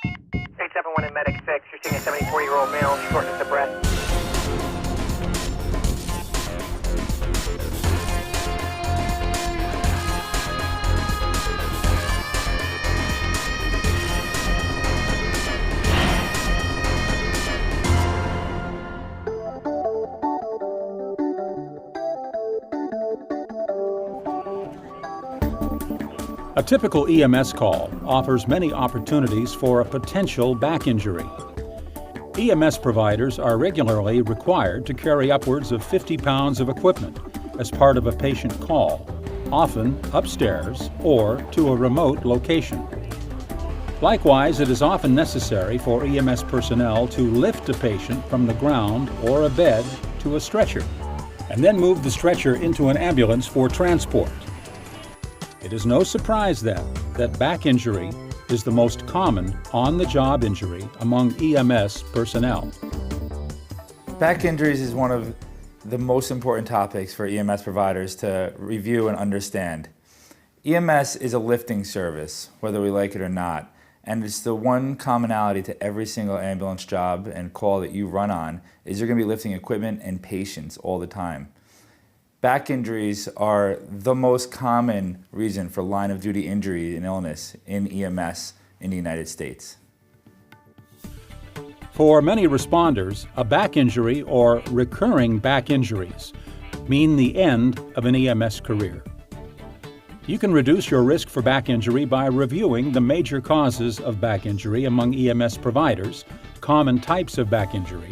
871 in medic 6, you're seeing a 74-year-old male, shortness of breath. A typical EMS call offers many opportunities for a potential back injury. EMS providers are regularly required to carry upwards of 50 pounds of equipment as part of a patient call, often upstairs or to a remote location. Likewise, it is often necessary for EMS personnel to lift a patient from the ground or a bed to a stretcher, and then move the stretcher into an ambulance for transport. It is no surprise then that back injury is the most common on-the-job injury among EMS personnel. Back injuries is one of the most important topics for EMS providers to review and understand. EMS is a lifting service, whether we like it or not, and it's the one commonality to every single ambulance job and call that you run on is you're going to be lifting equipment and patients all the time. Back injuries are the most common reason for line of duty injury and illness in EMS in the United States. For many responders, a back injury or recurring back injuries mean the end of an EMS career. You can reduce your risk for back injury by reviewing the major causes of back injury among EMS providers, common types of back injury,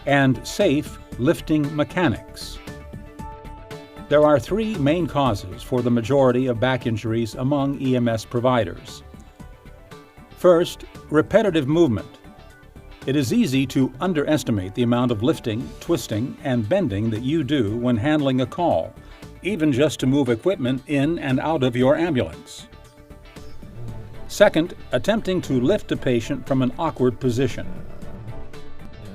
and safe lifting mechanics. There are three main causes for the majority of back injuries among EMS providers. First, repetitive movement. It is easy to underestimate the amount of lifting, twisting, and bending that you do when handling a call, even just to move equipment in and out of your ambulance. Second, attempting to lift a patient from an awkward position.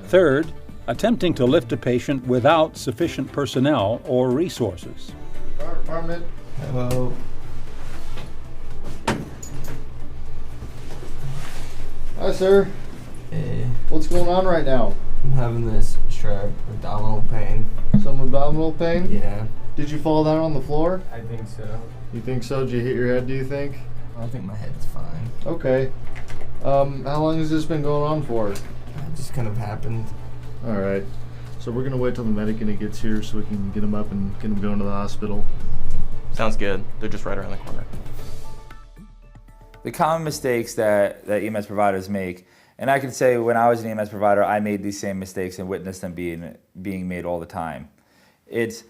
Third, attempting to lift a patient without sufficient personnel or resources. Fire department. Hello. Hi, sir. Hey, What's going on right now? I'm having this sharp abdominal pain. Some abdominal pain? Yeah, Did you fall down on the floor? I think so. You think so? Did you hit your head, do you think? I think my head's fine. Okay. How long has this been going on for? It just kind of happened. Alright. So we're going to wait till the medic gets here so we can get him up and get him going to the hospital. Sounds good. They're just right around the corner. The common mistakes that EMS providers make, and I can say when I was an EMS provider, I made these same mistakes and witnessed them being made all the time. It's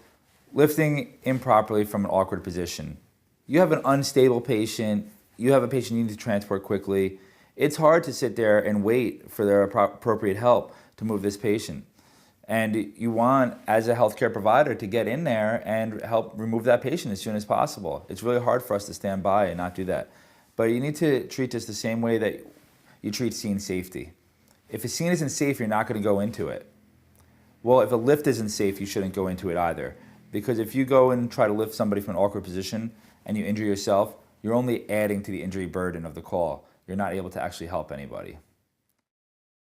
lifting improperly from an awkward position. You have an unstable patient, you have a patient you need to transport quickly. It's hard to sit there and wait for their appropriate help to move this patient. And you want, as a healthcare provider, to get in there and help remove that patient as soon as possible. It's really hard for us to stand by and not do that. But you need to treat this the same way that you treat scene safety. If a scene isn't safe, you're not going to go into it. Well, if a lift isn't safe, you shouldn't go into it either. Because if you go and try to lift somebody from an awkward position and you injure yourself, you're only adding to the injury burden of the call. You're not able to actually help anybody.